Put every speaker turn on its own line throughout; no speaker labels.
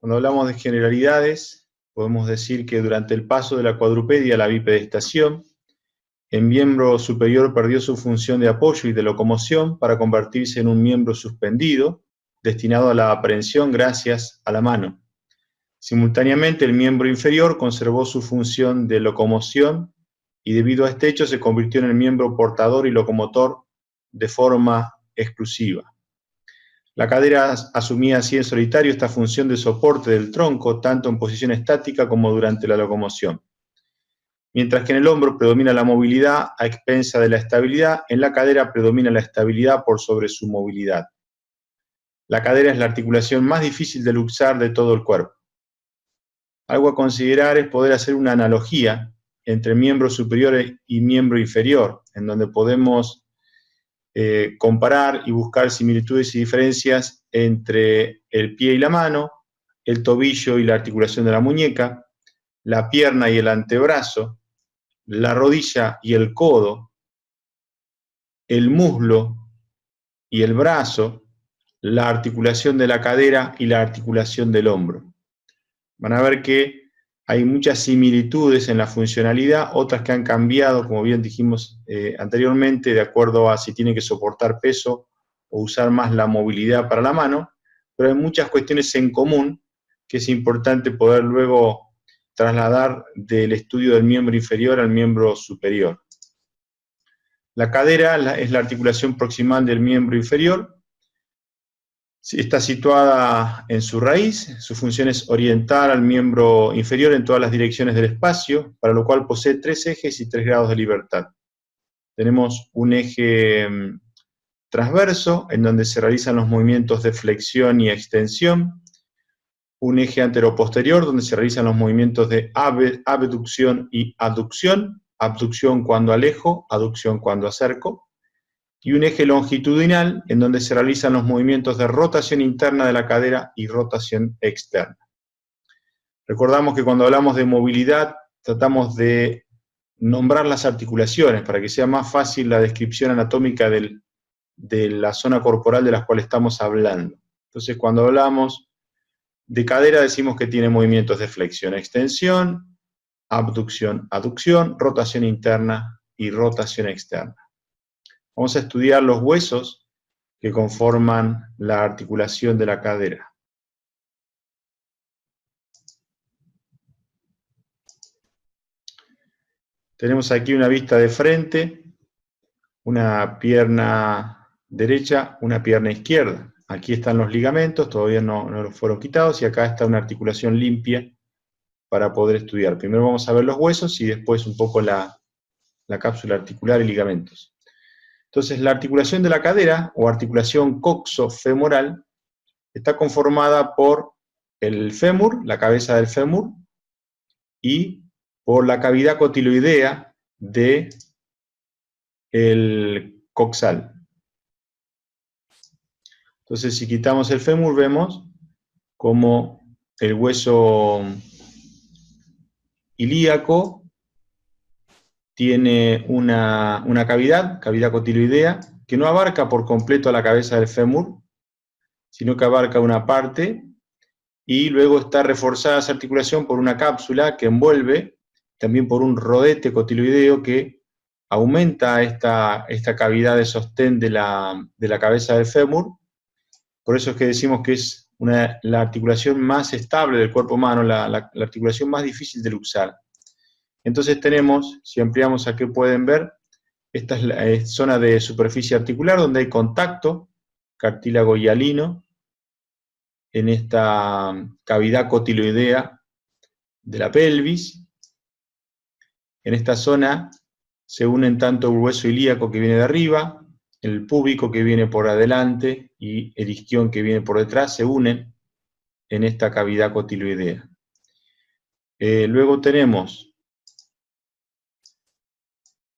Cuando hablamos de generalidades, podemos decir que durante el paso de la cuadrupedia a la bipedestación, el miembro superior perdió su función de apoyo y de locomoción para convertirse en un miembro suspendido, destinado a la aprehensión gracias a la mano. Simultáneamente, el miembro inferior conservó su función de locomoción y debido a este hecho se convirtió en el miembro portador y locomotor de forma exclusiva. La cadera asumía así en solitario esta función de soporte del tronco, tanto en posición estática como durante la locomoción. Mientras que en el hombro predomina la movilidad a expensa de la estabilidad, en la cadera predomina la estabilidad por sobre su movilidad. La cadera es la articulación más difícil de luxar de todo el cuerpo. Algo a considerar es poder hacer una analogía entre miembro superior y miembro inferior, en donde podemos comparar y buscar similitudes y diferencias entre el pie y la mano, el tobillo y la articulación de la muñeca, la pierna y el antebrazo, la rodilla y el codo, el muslo y el brazo, la articulación de la cadera y la articulación del hombro. Van a ver que hay muchas similitudes en la funcionalidad, otras que han cambiado, como bien dijimos anteriormente, de acuerdo a si tiene que soportar peso o usar más la movilidad para la mano, pero hay muchas cuestiones en común que es importante poder luego trasladar del estudio del miembro inferior al miembro superior. La cadera es la articulación proximal del miembro inferior. Está situada en su raíz, su función es orientar al miembro inferior en todas las direcciones del espacio, para lo cual posee 3 ejes y 3 grados de libertad. Tenemos un eje transverso, en donde se realizan los movimientos de flexión y extensión, un eje anteroposterior, donde se realizan los movimientos de abducción y aducción, abducción cuando alejo, aducción cuando acerco, y un eje longitudinal en donde se realizan los movimientos de rotación interna de la cadera y rotación externa. Recordamos que cuando hablamos de movilidad tratamos de nombrar las articulaciones para que sea más fácil la descripción anatómica de la zona corporal de la cual estamos hablando. Entonces cuando hablamos de cadera decimos que tiene movimientos de flexión, extensión, abducción, aducción, rotación interna y rotación externa. Vamos a estudiar los huesos que conforman la articulación de la cadera. Tenemos aquí una vista de frente, una pierna derecha, una pierna izquierda. Aquí están los ligamentos, todavía no los fueron quitados, y acá está una articulación limpia para poder estudiar. Primero vamos a ver los huesos y después un poco la cápsula articular y ligamentos. Entonces, la articulación de la cadera, o articulación coxofemoral, está conformada por el fémur, la cabeza del fémur, y por la cavidad cotiloidea del coxal. Entonces, si quitamos el fémur, vemos como el hueso ilíaco tiene una cavidad cotiloidea, que no abarca por completo a la cabeza del fémur, sino que abarca una parte, y luego está reforzada esa articulación por una cápsula que envuelve, también por un rodete cotiloideo que aumenta esta cavidad de sostén de la cabeza del fémur. Por eso es que decimos que es la articulación más estable del cuerpo humano, la articulación más difícil de luxar. Entonces tenemos, si ampliamos aquí pueden ver, esta es la zona de superficie articular donde hay contacto, cartílago hialino, en esta cavidad cotiloidea de la pelvis. En esta zona se unen tanto el hueso ilíaco que viene de arriba, el púbico que viene por adelante y el isquión que viene por detrás, se unen en esta cavidad cotiloidea. Luego tenemos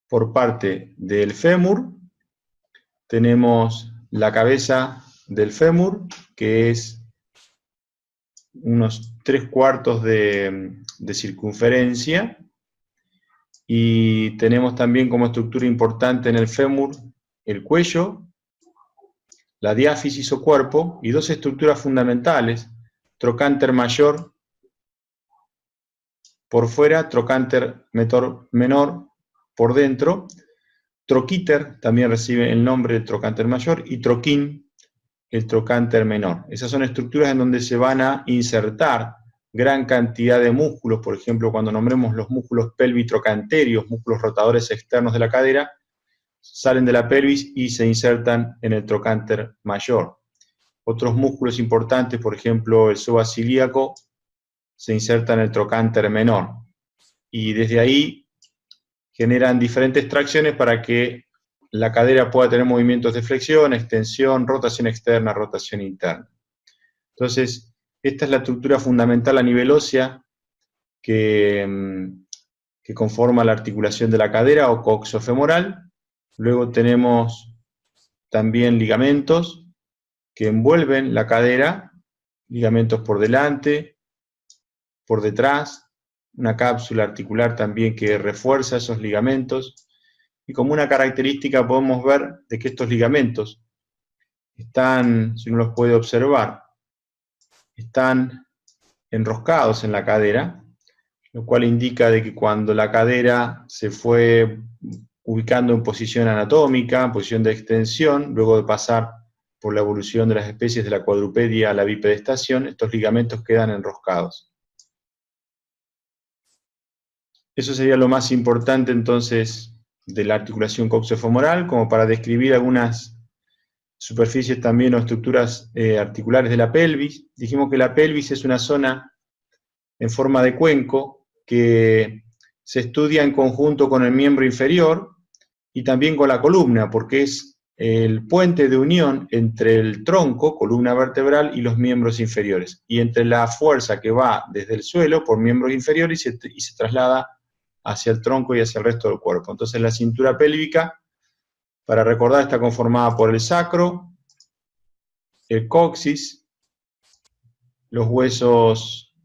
por parte del fémur, tenemos la cabeza del fémur, que es unos 3/4 de circunferencia, y tenemos también como estructura importante en el fémur el cuello, la diáfisis o cuerpo, y 2 estructuras fundamentales, trocánter mayor por fuera, trocánter menor por dentro. Troquíter también recibe el nombre de trocánter mayor y troquín, el trocánter menor. Esas son estructuras en donde se van a insertar gran cantidad de músculos. Por ejemplo, cuando nombremos los músculos pelvitrocanterios, músculos rotadores externos de la cadera, salen de la pelvis y se insertan en el trocánter mayor. Otros músculos importantes, por ejemplo, el psoas ilíaco, se inserta en el trocánter menor. Y desde ahí generan diferentes tracciones para que la cadera pueda tener movimientos de flexión, extensión, rotación externa, rotación interna. Entonces, esta es la estructura fundamental a nivel ósea que conforma la articulación de la cadera o coxofemoral. Luego tenemos también ligamentos que envuelven la cadera, ligamentos por delante, por detrás, una cápsula articular también que refuerza esos ligamentos. Y como una característica podemos ver de que estos ligamentos están, si uno los puede observar, están enroscados en la cadera, lo cual indica de que cuando la cadera se fue ubicando en posición anatómica, en posición de extensión, luego de pasar por la evolución de las especies de la cuadrupedia a la bipedestación, estos ligamentos quedan enroscados. Eso sería lo más importante entonces de la articulación coxofemoral, como para describir algunas superficies también o estructuras articulares de la pelvis. Dijimos que la pelvis es una zona en forma de cuenco que se estudia en conjunto con el miembro inferior y también con la columna, porque es el puente de unión entre el tronco, columna vertebral, y los miembros inferiores, y entre la fuerza que va desde el suelo por miembros inferiores y se traslada hacia el tronco y hacia el resto del cuerpo. Entonces la cintura pélvica, para recordar, está conformada por el sacro, el coxis, los huesos,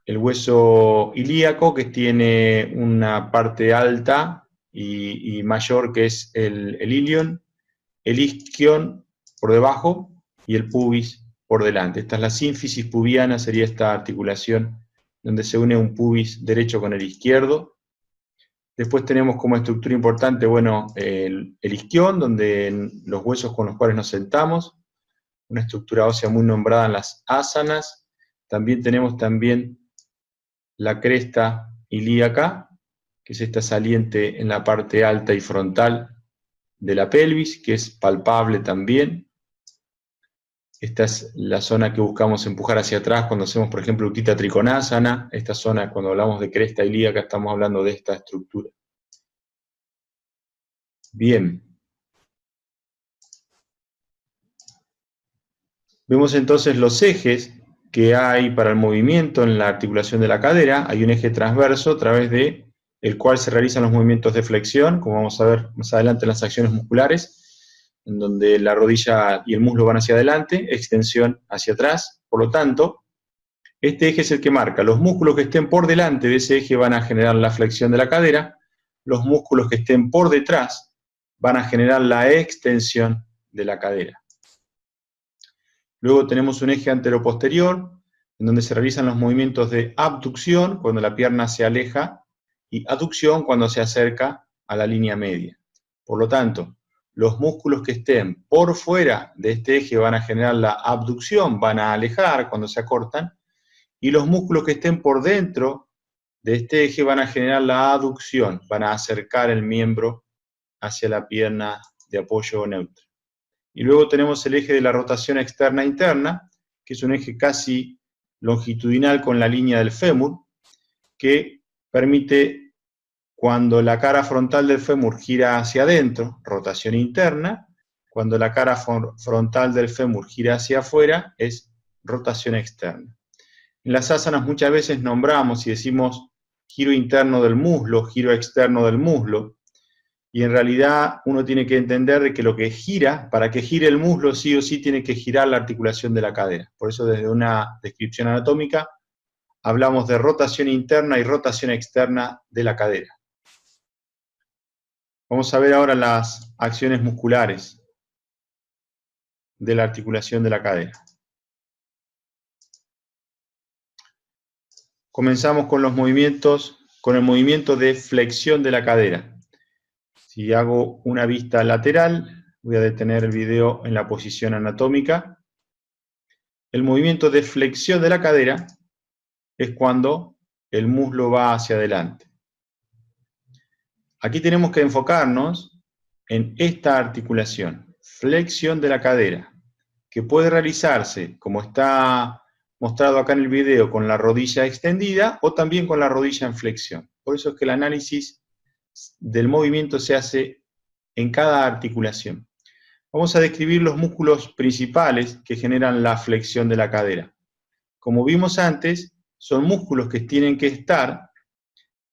el hueso ilíaco, que tiene una parte alta y mayor, que es el ilion, el isquion por debajo y el pubis por delante. Esta es la sínfisis pubiana, sería esta articulación donde se une un pubis derecho con el izquierdo. Después tenemos como estructura importante, bueno, el isquion, donde los huesos con los cuales nos sentamos, una estructura ósea muy nombrada en las asanas. También tenemos la cresta ilíaca, que es esta saliente en la parte alta y frontal de la pelvis, que es palpable también. Esta es la zona que buscamos empujar hacia atrás cuando hacemos, por ejemplo, Utthita Trikonasana. Esta zona, cuando hablamos de cresta ilíaca, estamos hablando de esta estructura. Bien. Vemos entonces los ejes que hay para el movimiento en la articulación de la cadera. Hay un eje transverso a través de el cual se realizan los movimientos de flexión, como vamos a ver más adelante en las acciones musculares, en donde la rodilla y el muslo van hacia adelante, extensión hacia atrás. Por lo tanto, este eje es el que marca. Los músculos que estén por delante de ese eje van a generar la flexión de la cadera, los músculos que estén por detrás van a generar la extensión de la cadera. Luego tenemos un eje anteroposterior, en donde se realizan los movimientos de abducción, cuando la pierna se aleja, y aducción, cuando se acerca a la línea media. Por lo tanto, los músculos que estén por fuera de este eje van a generar la abducción, van a alejar cuando se acortan, y los músculos que estén por dentro de este eje van a generar la aducción, van a acercar el miembro hacia la pierna de apoyo neutro. Y luego tenemos el eje de la rotación externa-interna, que es un eje casi longitudinal con la línea del fémur, que permite, cuando la cara frontal del fémur gira hacia adentro, rotación interna, cuando la cara frontal del fémur gira hacia afuera, es rotación externa. En las asanas muchas veces nombramos y decimos giro interno del muslo, giro externo del muslo, y en realidad uno tiene que entender de que lo que gira, para que gire el muslo sí o sí tiene que girar la articulación de la cadera. Por eso desde una descripción anatómica hablamos de rotación interna y rotación externa de la cadera. Vamos a ver ahora las acciones musculares de la articulación de la cadera. comenzamos con los movimientos, con el movimiento de flexión de la cadera. Si hago una vista lateral, voy a detener el video en la posición anatómica. El movimiento de flexión de la cadera es cuando el muslo va hacia adelante. Aquí tenemos que enfocarnos en esta articulación, flexión de la cadera, que puede realizarse, como está mostrado acá en el video, con la rodilla extendida o también con la rodilla en flexión. Por eso es que el análisis del movimiento se hace en cada articulación. Vamos a describir los músculos principales que generan la flexión de la cadera. Como vimos antes, son músculos que tienen que estar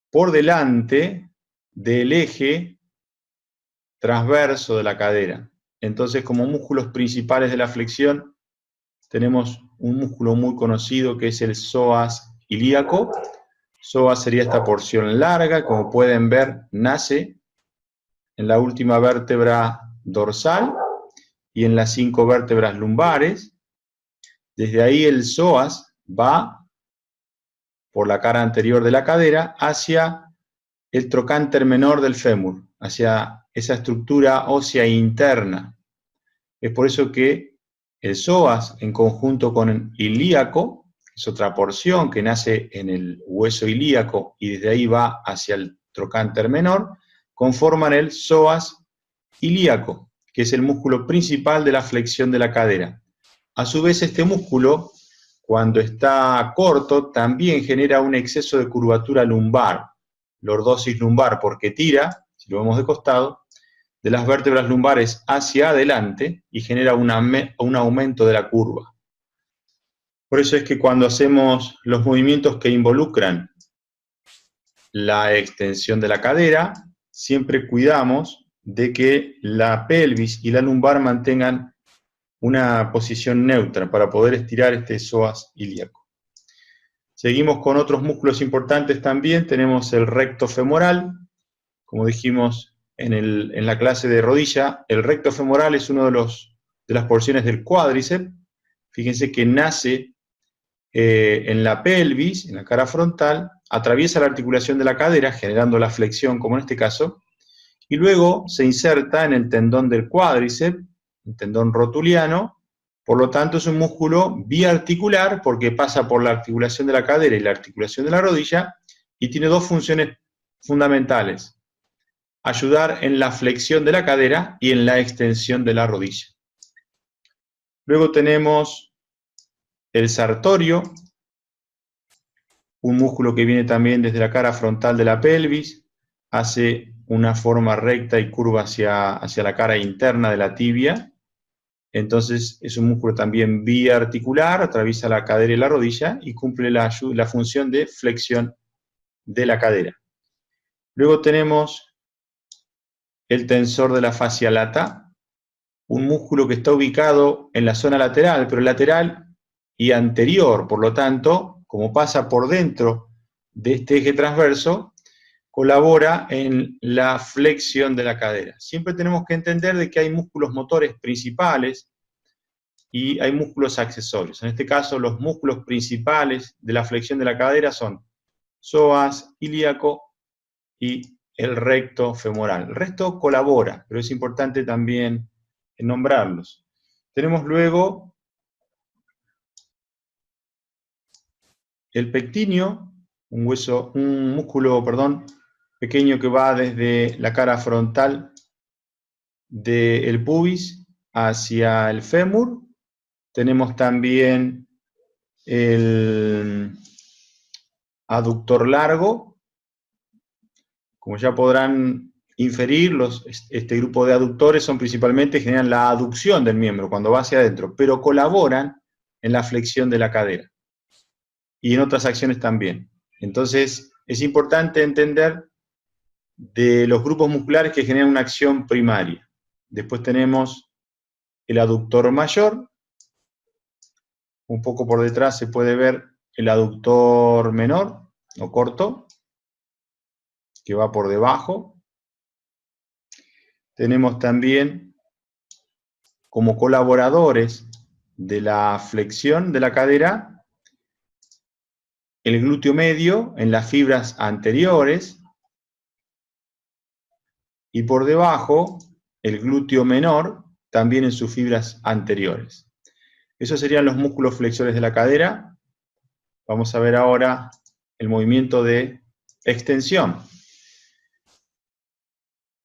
por delante del eje transverso de la cadera. Entonces, como músculos principales de la flexión, tenemos un músculo muy conocido que es el psoas ilíaco. Psoas sería esta porción larga, como pueden ver, nace en la última vértebra dorsal y en las 5 vértebras lumbares. Desde ahí el psoas va por la cara anterior de la cadera hacia el trocánter menor del fémur, hacia esa estructura ósea interna. Es por eso que el psoas, en conjunto con el ilíaco, es otra porción que nace en el hueso ilíaco y desde ahí va hacia el trocánter menor, conforman el psoas ilíaco, que es el músculo principal de la flexión de la cadera. A su vez, este músculo, cuando está corto, también genera un exceso de curvatura lumbar, lordosis lumbar, porque tira, si lo vemos de costado, de las vértebras lumbares hacia adelante y genera un aumento de la curva. Por eso es que cuando hacemos los movimientos que involucran la extensión de la cadera, siempre cuidamos de que la pelvis y la lumbar mantengan una posición neutra para poder estirar este psoas ilíaco. Seguimos con otros músculos importantes también. Tenemos el recto femoral. Como dijimos en la clase de rodilla, el recto femoral es uno de las porciones del cuádriceps. Fíjense que nace en la pelvis, en la cara frontal, atraviesa la articulación de la cadera, generando la flexión, como en este caso, y luego se inserta en el tendón del cuádriceps, el tendón rotuliano. Por lo tanto, es un músculo biarticular porque pasa por la articulación de la cadera y la articulación de la rodilla y tiene dos funciones fundamentales: ayudar en la flexión de la cadera y en la extensión de la rodilla. Luego tenemos el sartorio, un músculo que viene también desde la cara frontal de la pelvis, hace una forma recta y curva hacia la cara interna de la tibia. Entonces es un músculo también biarticular, atraviesa la cadera y la rodilla y cumple la función de flexión de la cadera. Luego tenemos el tensor de la fascia lata, un músculo que está ubicado en la zona lateral, pero lateral y anterior, por lo tanto, como pasa por dentro de este eje transverso, colabora en la flexión de la cadera. Siempre tenemos que entender de que hay músculos motores principales y hay músculos accesorios. En este caso, los músculos principales de la flexión de la cadera son psoas, ilíaco y el recto femoral. El resto colabora, pero es importante también nombrarlos. Tenemos luego el pectíneo, un músculo pequeño que va desde la cara frontal del pubis hacia el fémur. Tenemos también el aductor largo. Como ya podrán inferir, este grupo de aductores son principalmente, generan la aducción del miembro cuando va hacia adentro, pero colaboran en la flexión de la cadera y en otras acciones también. Entonces, es importante entender de los grupos musculares que generan una acción primaria. Después tenemos el aductor mayor. Un poco por detrás se puede ver el aductor menor o corto, que va por debajo. Tenemos también como colaboradores de la flexión de la cadera el glúteo medio en las fibras anteriores y por debajo el glúteo menor también en sus fibras anteriores. Esos serían los músculos flexores de la cadera. Vamos a ver ahora el movimiento de extensión.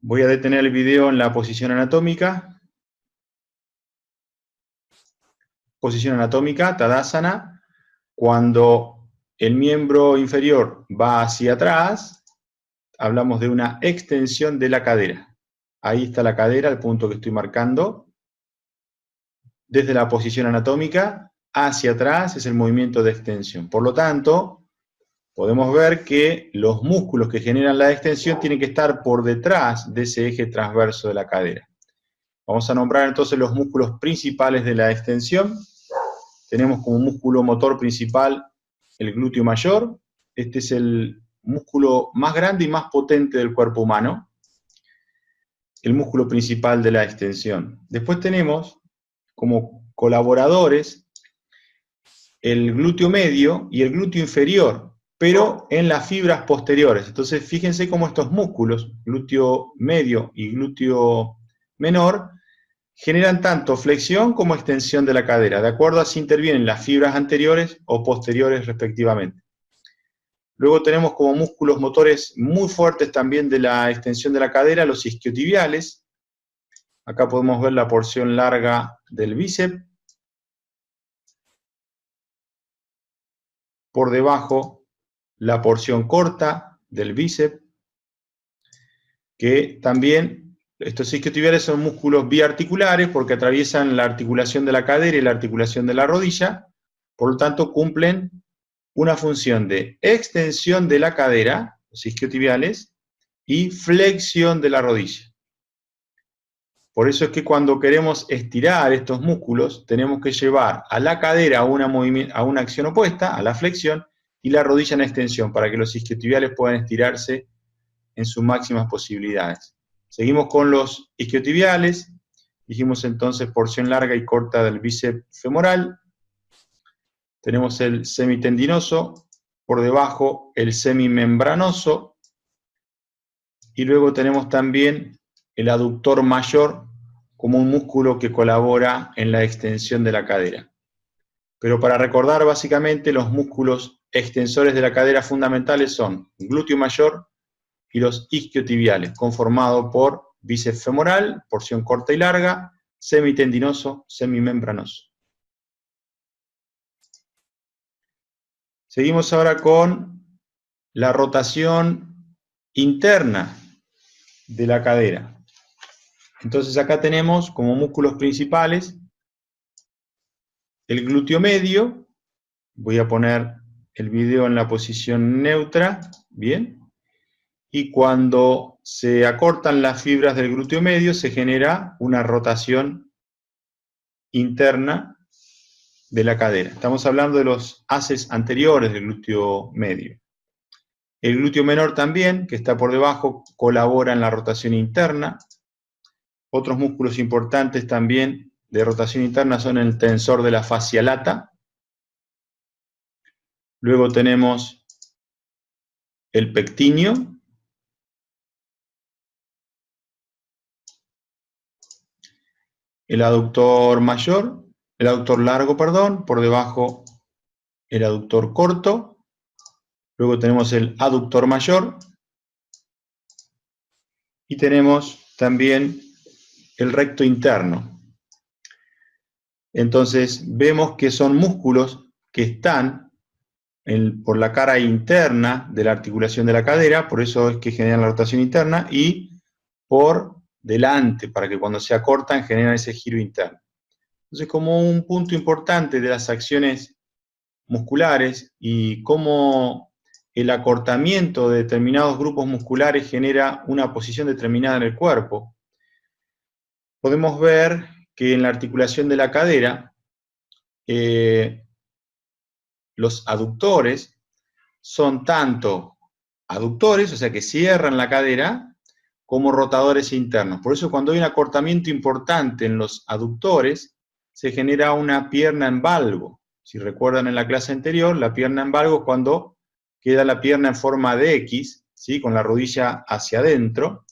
Voy a detener el video en la posición anatómica. Posición anatómica, Tadasana. Cuando el miembro inferior va hacia atrás, hablamos de una extensión de la cadera. Ahí está la cadera, el punto que estoy marcando. Desde la posición anatómica hacia atrás es el movimiento de extensión. Por lo tanto, podemos ver que los músculos que generan la extensión tienen que estar por detrás de ese eje transverso de la cadera. Vamos a nombrar entonces los músculos principales de la extensión. Tenemos como músculo motor principal el glúteo mayor. Este es el músculo más grande y más potente del cuerpo humano. El músculo principal de la extensión. Después tenemos como colaboradores el glúteo medio y el glúteo inferior, pero en las fibras posteriores. Entonces, fíjense cómo estos músculos, glúteo medio y glúteo menor, generan tanto flexión como extensión de la cadera, de acuerdo a si intervienen las fibras anteriores o posteriores respectivamente. Luego tenemos como músculos motores muy fuertes también de la extensión de la cadera, los isquiotibiales. Acá podemos ver la porción larga del bíceps. Por debajo, la porción corta del bíceps, que también, estos isquiotibiales son músculos biarticulares porque atraviesan la articulación de la cadera y la articulación de la rodilla, por lo tanto cumplen una función de extensión de la cadera, los isquiotibiales, y flexión de la rodilla. Por eso es que cuando queremos estirar estos músculos, tenemos que llevar a la cadera a una acción opuesta, a la flexión, y la rodilla en extensión, para que los isquiotibiales puedan estirarse en sus máximas posibilidades. Seguimos con los isquiotibiales. Dijimos entonces porción larga y corta del bíceps femoral. Tenemos el semitendinoso, por debajo el semimembranoso, y luego tenemos también el aductor mayor como un músculo que colabora en la extensión de la cadera. Pero para recordar básicamente los músculos extensores de la cadera fundamentales son el glúteo mayor y los isquiotibiales, conformados por bíceps femoral, porción corta y larga, semitendinoso, semimembranoso. Seguimos ahora con la rotación interna de la cadera. Entonces acá tenemos como músculos principales el glúteo medio. Voy a poner el video en la posición neutra, bien. Y cuando se acortan las fibras del glúteo medio se genera una rotación interna de la cadera. Estamos hablando de los haces anteriores del glúteo medio. El glúteo menor también, que está por debajo, colabora en la rotación interna. Otros músculos importantes también de rotación interna son el tensor de la fascia lata. Luego tenemos el pectíneo. El aductor mayor, el aductor largo, perdón, por debajo el aductor corto. Luego tenemos el aductor mayor. Y tenemos también el recto interno. Entonces vemos que son músculos que están por la cara interna de la articulación de la cadera, por eso es que generan la rotación interna, y por delante, para que cuando se acortan generan ese giro interno. Entonces, como un punto importante de las acciones musculares y cómo el acortamiento de determinados grupos musculares genera una posición determinada en el cuerpo, podemos ver que en la articulación de la cadera, los aductores son tanto aductores, o sea que cierran la cadera, como rotadores internos. Por eso cuando hay un acortamiento importante en los aductores, se genera una pierna en valgo, Si recuerdan en la clase anterior, la pierna en valgo es cuando queda la pierna en forma de X, ¿sí? Con la rodilla hacia adentro,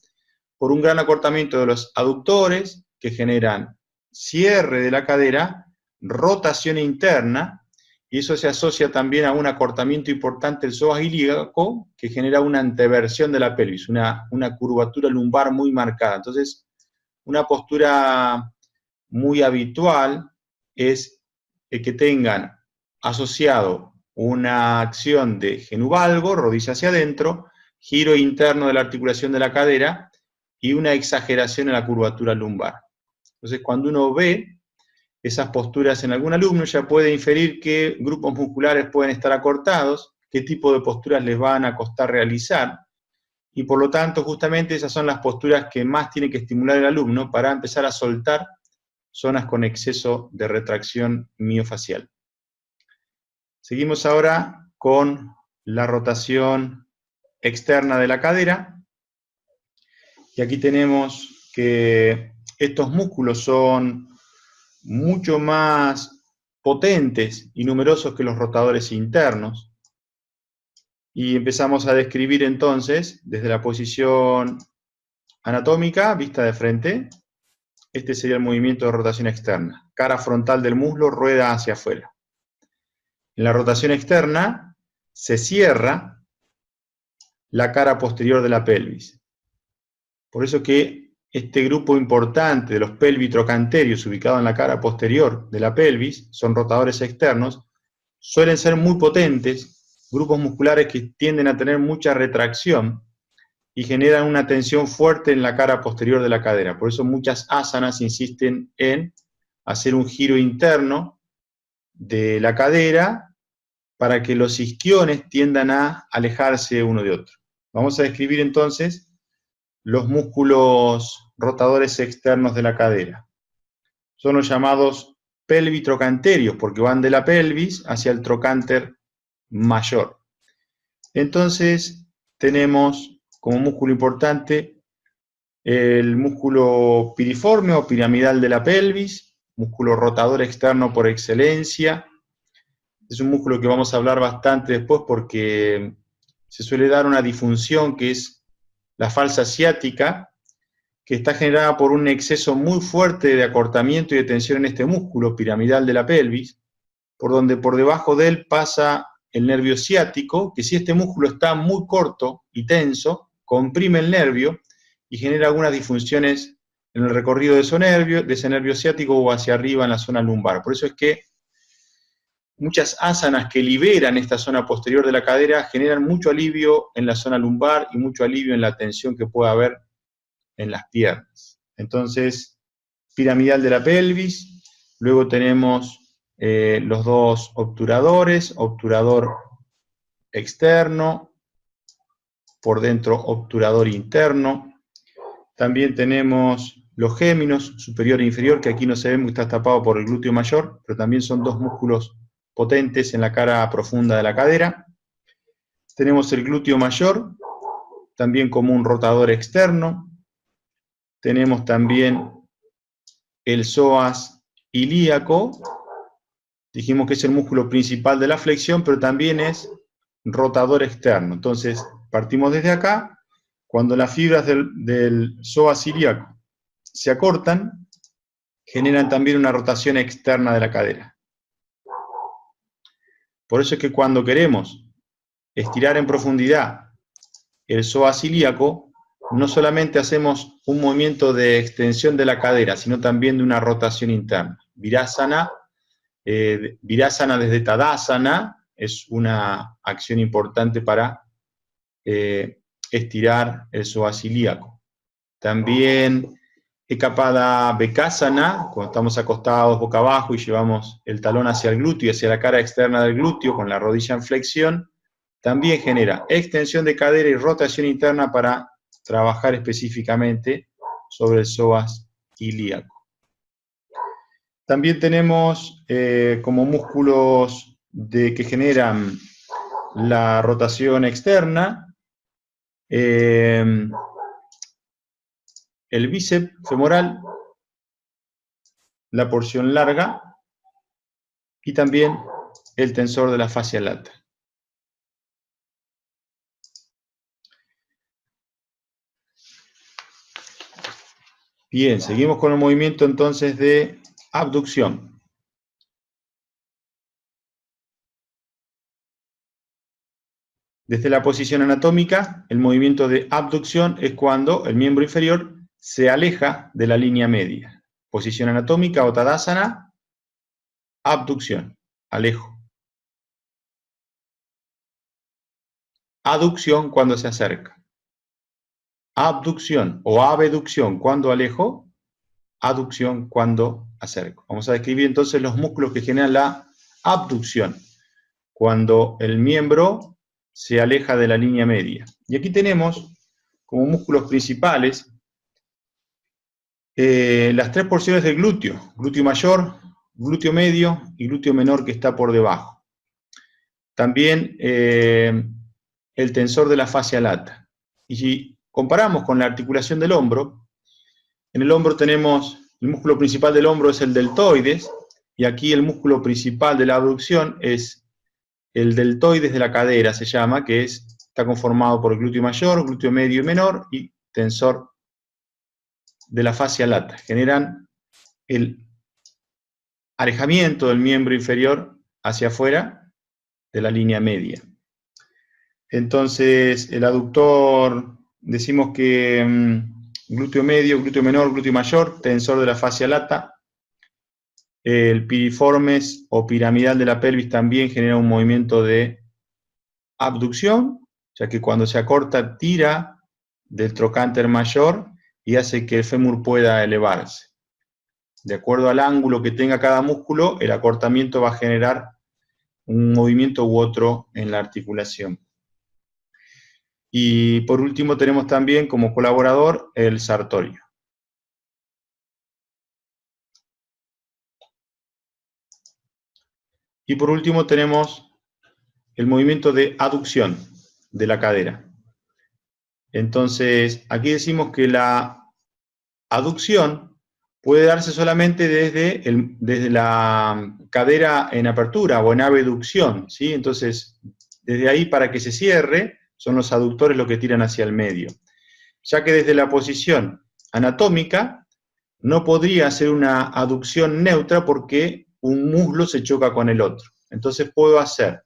por un gran acortamiento de los aductores que generan cierre de la cadera, rotación interna, y eso se asocia también a un acortamiento importante del psoas ilíaco que genera una anteversión de la pelvis, una curvatura lumbar muy marcada. Entonces, una postura muy habitual es que tengan asociado una acción de genuvalgo, rodilla hacia adentro, giro interno de la articulación de la cadera y una exageración en la curvatura lumbar. Entonces, cuando uno ve esas posturas en algún alumno, ya puede inferir qué grupos musculares pueden estar acortados, qué tipo de posturas les van a costar realizar, y por lo tanto, justamente esas son las posturas que más tiene que estimular el alumno para empezar a soltar zonas con exceso de retracción miofacial. Seguimos ahora con la rotación externa de la cadera, y aquí tenemos que estos músculos son mucho más potentes y numerosos que los rotadores internos, y empezamos a describir entonces, desde la posición anatómica, vista de frente, este sería el movimiento de rotación externa. Cara frontal del muslo rueda hacia afuera. En la rotación externa se cierra la cara posterior de la pelvis. Por eso que este grupo importante de los pelvitrocanterios ubicados en la cara posterior de la pelvis, son rotadores externos, suelen ser muy potentes, grupos musculares que tienden a tener mucha retracción y generan una tensión fuerte en la cara posterior de la cadera. Por eso muchas asanas insisten en hacer un giro interno de la cadera para que los isquiones tiendan a alejarse uno de otro. Vamos a describir entonces los músculos rotadores externos de la cadera. Son los llamados pelvitrocanterios, porque van de la pelvis hacia el trocánter mayor. Entonces, tenemos como músculo importante el músculo piriforme o piramidal de la pelvis, músculo rotador externo por excelencia. Es un músculo que vamos a hablar bastante después porque se suele dar una disfunción que es la falsa ciática, que está generada por un exceso muy fuerte de acortamiento y de tensión en este músculo piramidal de la pelvis, por donde por debajo de él pasa el nervio ciático, que si este músculo está muy corto y tenso, comprime el nervio y genera algunas disfunciones en el recorrido de ese nervio ciático o hacia arriba en la zona lumbar. Por eso es que muchas asanas que liberan esta zona posterior de la cadera generan mucho alivio en la zona lumbar y mucho alivio en la tensión que pueda haber en las piernas. Entonces, piramidal de la pelvis, luego tenemos los dos obturadores, obturador externo, por dentro obturador interno. También tenemos los géminos, superior e inferior, que aquí no se ven porque está tapado por el glúteo mayor, pero también son dos músculos potentes en la cara profunda de la cadera. Tenemos el glúteo mayor, también como un rotador externo. Tenemos también el psoas ilíaco, dijimos que es el músculo principal de la flexión, pero también es rotador externo. Entonces, partimos desde acá. Cuando las fibras del psoas ilíaco se acortan, generan también una rotación externa de la cadera. Por eso es que cuando queremos estirar en profundidad el psoas ilíaco, no solamente hacemos un movimiento de extensión de la cadera, sino también de una rotación interna. Virasana desde Tadasana es una acción importante para estirar el psoas ilíaco. También Ekapada Bekasana, cuando estamos acostados boca abajo y llevamos el talón hacia el glúteo y hacia la cara externa del glúteo con la rodilla en flexión, también genera extensión de cadera y rotación interna para trabajar específicamente sobre el psoas ilíaco. También tenemos como músculos que generan la rotación externa, el bíceps femoral, la porción larga, y también el tensor de la fascia lata. Bien, seguimos con el movimiento entonces de abducción. Desde la posición anatómica, el movimiento de abducción es cuando el miembro inferior se aleja de la línea media. Posición anatómica o Tadasana, abducción, alejo. Aducción cuando se acerca. Abducción o abducción cuando alejo, aducción cuando acerco. Vamos a describir entonces los músculos que generan la abducción, cuando el miembro se aleja de la línea media. Y aquí tenemos como músculos principales las tres porciones del glúteo: glúteo mayor, glúteo medio y glúteo menor que está por debajo. También el tensor de la fascia lata. Y si comparamos con la articulación del hombro, en el hombro tenemos, el músculo principal del hombro es el deltoides, y aquí el músculo principal de la abducción es el deltoides de la cadera, se llama, que está conformado por glúteo mayor, glúteo medio y menor, y tensor de la fascia lata. Generan el alejamiento del miembro inferior hacia afuera de la línea media. Entonces, el aductor, decimos que glúteo medio, glúteo menor, glúteo mayor, tensor de la fascia lata. El piriformes o piramidal de la pelvis también genera un movimiento de abducción, ya que cuando se acorta tira del trocánter mayor y hace que el fémur pueda elevarse. De acuerdo al ángulo que tenga cada músculo, el acortamiento va a generar un movimiento u otro en la articulación. Y por último tenemos también como colaborador el sartorio. Y por último tenemos el movimiento de aducción de la cadera. Entonces, aquí decimos que la aducción puede darse solamente desde la cadera en apertura o en abducción, ¿sí? Entonces, desde ahí para que se cierre, son los aductores los que tiran hacia el medio. Ya que desde la posición anatómica no podría ser una aducción neutra porque un muslo se choca con el otro. Entonces puedo hacer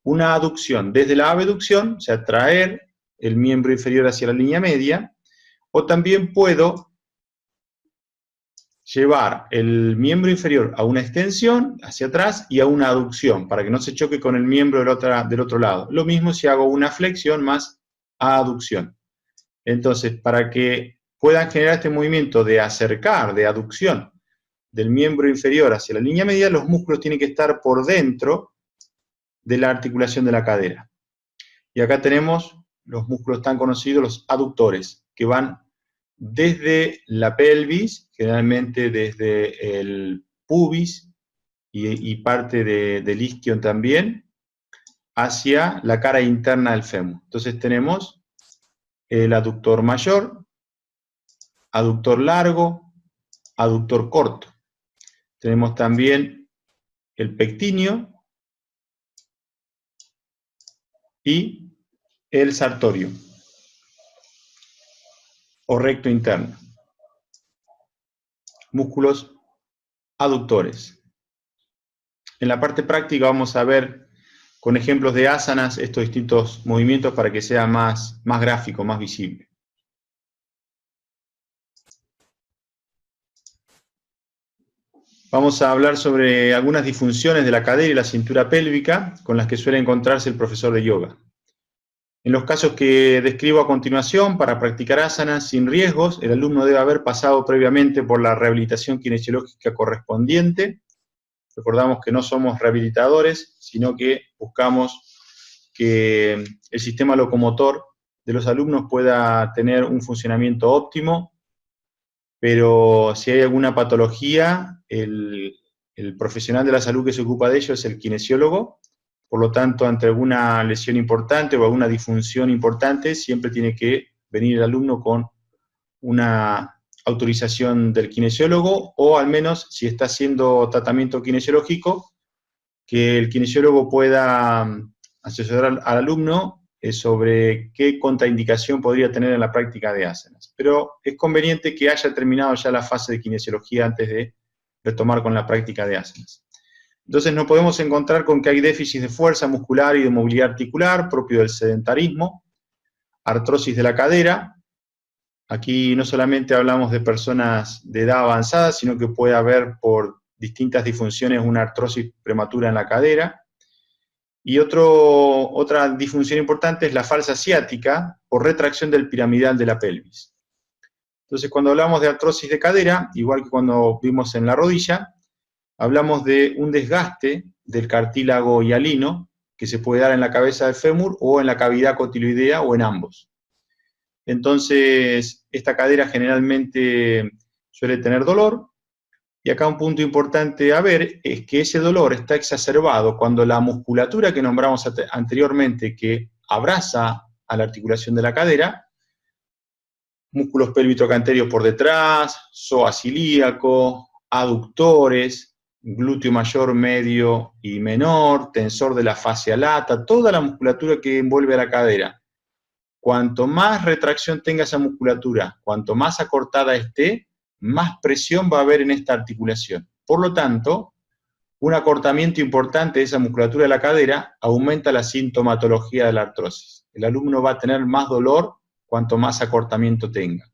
una aducción desde la abducción, o sea, traer el miembro inferior hacia la línea media, o también puedo llevar el miembro inferior a una extensión hacia atrás y a una aducción, para que no se choque con el miembro del otro lado. Lo mismo si hago una flexión más aducción. Entonces, para que puedan generar este movimiento de acercar, de aducción del miembro inferior hacia la línea media, los músculos tienen que estar por dentro de la articulación de la cadera. Y acá tenemos los músculos tan conocidos, los aductores, que van desde la pelvis, generalmente desde el pubis y parte del isquion también, hacia la cara interna del fémur. Entonces tenemos el aductor mayor, aductor largo, aductor corto. Tenemos también el pectíneo y el sartorio o recto interno. Músculos aductores. En la parte práctica vamos a ver con ejemplos de asanas estos distintos movimientos para que sea más gráfico, más visible. Vamos a hablar sobre algunas disfunciones de la cadera y la cintura pélvica con las que suele encontrarse el profesor de yoga. En los casos que describo a continuación, para practicar asanas sin riesgos, el alumno debe haber pasado previamente por la rehabilitación kinesiológica correspondiente. Recordamos que no somos rehabilitadores, sino que buscamos que el sistema locomotor de los alumnos pueda tener un funcionamiento óptimo, pero si hay alguna patología, el profesional de la salud que se ocupa de ello es el kinesiólogo. Por lo tanto, ante alguna lesión importante o alguna disfunción importante, siempre tiene que venir el alumno con una autorización del kinesiólogo, o al menos, si está haciendo tratamiento kinesiológico, que el kinesiólogo pueda asesorar al alumno sobre qué contraindicación podría tener en la práctica de asanas. Pero es conveniente que haya terminado ya la fase de kinesiología antes de retomar con la práctica de asanas. Entonces nos podemos encontrar con que hay déficit de fuerza muscular y de movilidad articular propio del sedentarismo, artrosis de la cadera. Aquí no solamente hablamos de personas de edad avanzada, sino que puede haber por distintas disfunciones una artrosis prematura en la cadera. Y otra disfunción importante es la falsa ciática por retracción del piramidal de la pelvis. Entonces, cuando hablamos de artrosis de cadera, igual que cuando vimos en la rodilla, hablamos de un desgaste del cartílago hialino que se puede dar en la cabeza del fémur o en la cavidad cotiloidea o en ambos. Entonces, esta cadera generalmente suele tener dolor, y acá un punto importante a ver es que ese dolor está exacerbado cuando la musculatura que nombramos anteriormente, que abraza a la articulación de la cadera, músculos pélvico-anteriores por detrás, psoas ilíaco, aductores, glúteo mayor, medio y menor, tensor de la fascia lata, toda la musculatura que envuelve a la cadera. Cuanto más retracción tenga esa musculatura, cuanto más acortada esté, más presión va a haber en esta articulación. Por lo tanto, un acortamiento importante de esa musculatura de la cadera aumenta la sintomatología de la artrosis. El alumno va a tener más dolor cuanto más acortamiento tenga.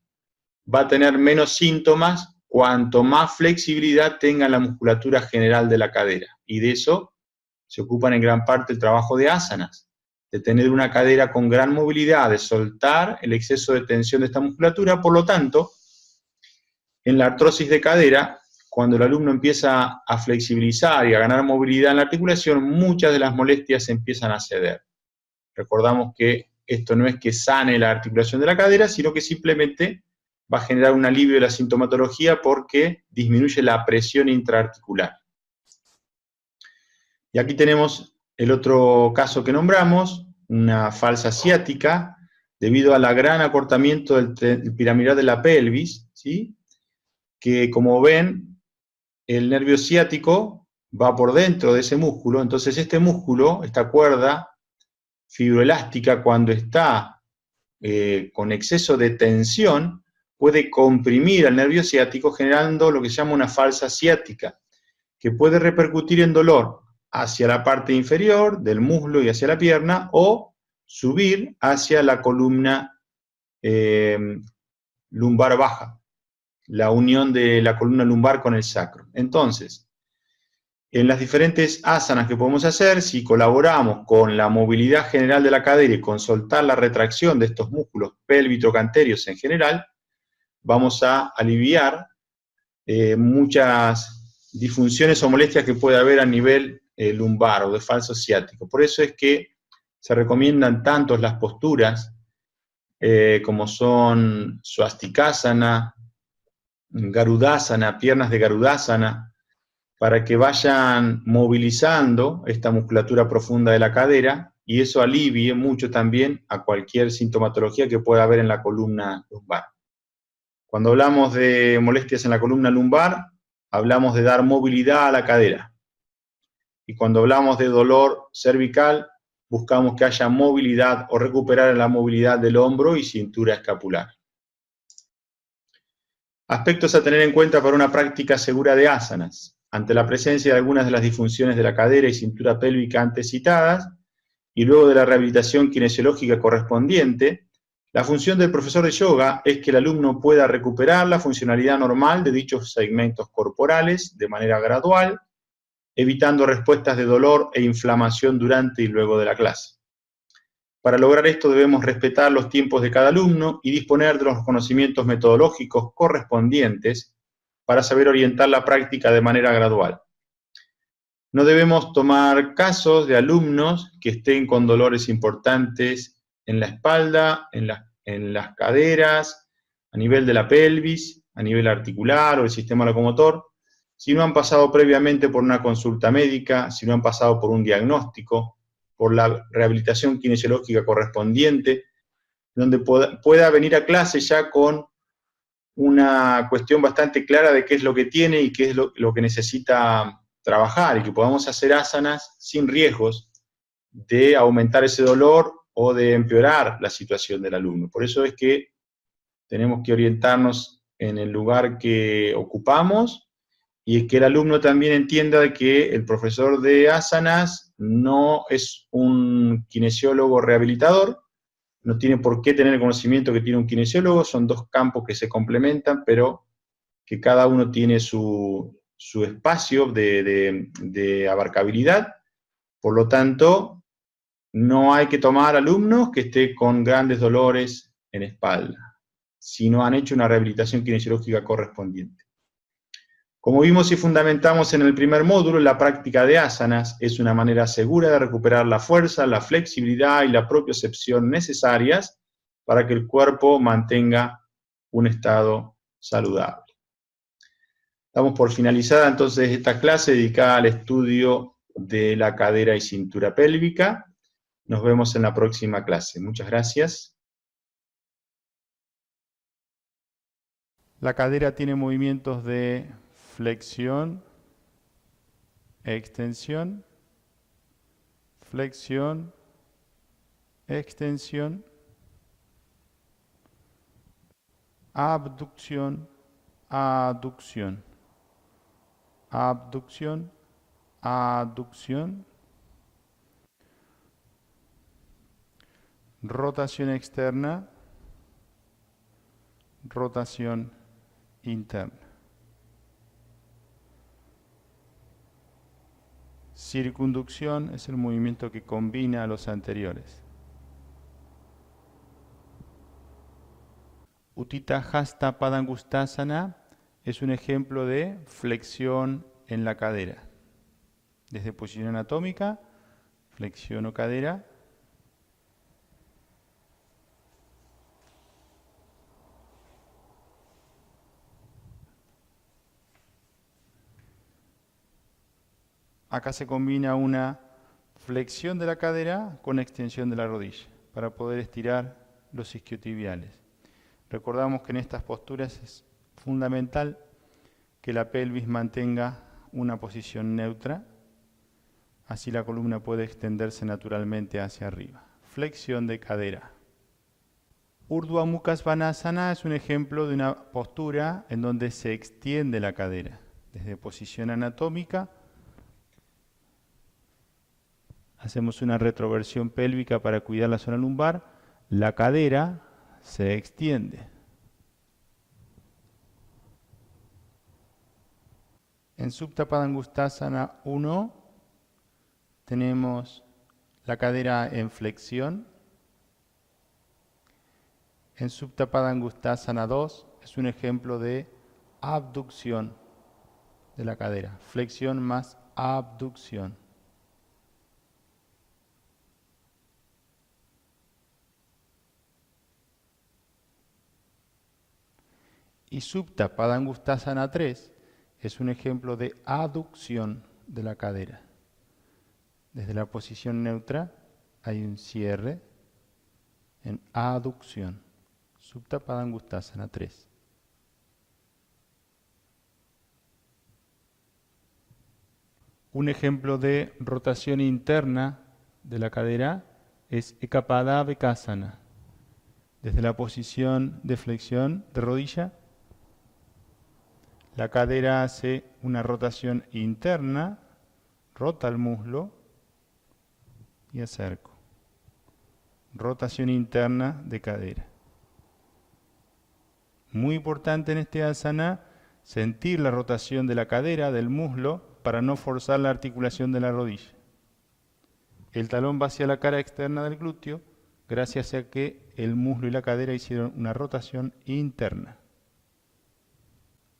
Va a tener menos síntomas cuanto más flexibilidad tenga la musculatura general de la cadera. Y de eso se ocupan en gran parte el trabajo de asanas, de tener una cadera con gran movilidad, de soltar el exceso de tensión de esta musculatura. Por lo tanto, en la artrosis de cadera, cuando el alumno empieza a flexibilizar y a ganar movilidad en la articulación, muchas de las molestias empiezan a ceder. Recordamos que esto no es que sane la articulación de la cadera, sino que simplemente va a generar un alivio de la sintomatología porque disminuye la presión intraarticular. Y aquí tenemos el otro caso que nombramos, una falsa ciática, debido al gran acortamiento del piramidal de la pelvis, ¿sí? Que como ven, el nervio ciático va por dentro de ese músculo, entonces este músculo, esta cuerda fibroelástica, cuando está con exceso de tensión, puede comprimir al nervio ciático generando lo que se llama una falsa ciática, que puede repercutir en dolor hacia la parte inferior del muslo y hacia la pierna, o subir hacia la columna lumbar baja, la unión de la columna lumbar con el sacro. Entonces, en las diferentes asanas que podemos hacer, si colaboramos con la movilidad general de la cadera y con soltar la retracción de estos músculos pélvico-anteriores en general, vamos a aliviar muchas disfunciones o molestias que puede haber a nivel lumbar o de falso ciático. Por eso es que se recomiendan tanto las posturas como son Swastikasana, Garudasana, piernas de Garudasana, para que vayan movilizando esta musculatura profunda de la cadera y eso alivie mucho también a cualquier sintomatología que pueda haber en la columna lumbar. Cuando hablamos de molestias en la columna lumbar, hablamos de dar movilidad a la cadera. Y cuando hablamos de dolor cervical, buscamos que haya movilidad o recuperar la movilidad del hombro y cintura escapular. Aspectos a tener en cuenta para una práctica segura de asanas. Ante la presencia de algunas de las disfunciones de la cadera y cintura pélvica antes citadas, y luego de la rehabilitación kinesiológica correspondiente, la función del profesor de yoga es que el alumno pueda recuperar la funcionalidad normal de dichos segmentos corporales de manera gradual, evitando respuestas de dolor e inflamación durante y luego de la clase. Para lograr esto debemos respetar los tiempos de cada alumno y disponer de los conocimientos metodológicos correspondientes para saber orientar la práctica de manera gradual. No debemos tomar casos de alumnos que estén con dolores importantes en la espalda, en las caderas, a nivel de la pelvis, a nivel articular o el sistema locomotor, si no han pasado previamente por una consulta médica, si no han pasado por un diagnóstico, por la rehabilitación kinesiológica correspondiente, donde pueda venir a clase ya con una cuestión bastante clara de qué es lo que tiene y qué es lo que necesita trabajar y que podamos hacer asanas sin riesgos de aumentar ese dolor o de empeorar la situación del alumno. Por eso es que tenemos que orientarnos en el lugar que ocupamos y es que el alumno también entienda de que el profesor de asanas no es un kinesiólogo rehabilitador, no tiene por qué tener el conocimiento que tiene un kinesiólogo, son dos campos que se complementan, pero que cada uno tiene su espacio de abarcabilidad. Por lo tanto, no hay que tomar alumnos que estén con grandes dolores en espalda, si no han hecho una rehabilitación kinesiológica correspondiente. Como vimos y fundamentamos en el primer módulo, la práctica de asanas es una manera segura de recuperar la fuerza, la flexibilidad y la propiocepción necesarias para que el cuerpo mantenga un estado saludable. Damos por finalizada entonces esta clase dedicada al estudio de la cadera y cintura pélvica. Nos vemos en la próxima clase. Muchas gracias.
La cadera tiene movimientos de flexión, extensión, flexión, extensión, abducción, aducción, abducción, aducción, rotación externa, rotación interna. Circunducción es el movimiento que combina a los anteriores. Utthita Hasta Padangustasana es un ejemplo de flexión en la cadera. Desde posición anatómica, flexiono cadera. Acá se combina una flexión de la cadera con extensión de la rodilla para poder estirar los isquiotibiales. Recordamos que en estas posturas es fundamental que la pelvis mantenga una posición neutra, así la columna puede extenderse naturalmente hacia arriba. Flexión de cadera. Urdhva Mukha Svanasana es un ejemplo de una postura en donde se extiende la cadera. Desde posición anatómica, hacemos una retroversión pélvica para cuidar la zona lumbar, la cadera se extiende. En Supta Padangustasana 1 tenemos la cadera en flexión. En Supta Padangustasana 2 es un ejemplo de abducción de la cadera, flexión más abducción. Y Supta Padangustasana 3 es un ejemplo de aducción de la cadera. Desde la posición neutra hay un cierre en aducción. Supta Padangustasana 3. Un ejemplo de rotación interna de la cadera es Ekapada Bekasana. Desde la posición de flexión de rodilla, la cadera hace una rotación interna, rota el muslo y acerco. Rotación interna de cadera. Muy importante en este asana sentir la rotación de la cadera, del muslo, para no forzar la articulación de la rodilla. El talón va hacia la cara externa del glúteo, gracias a que el muslo y la cadera hicieron una rotación interna.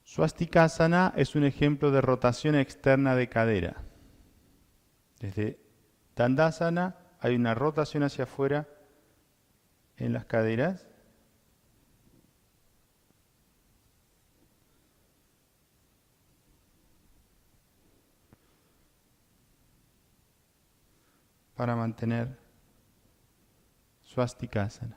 Swastikasana es un ejemplo de rotación externa de cadera. Desde Dandasana hay una rotación hacia afuera en las caderas. Para mantener Swastikasana.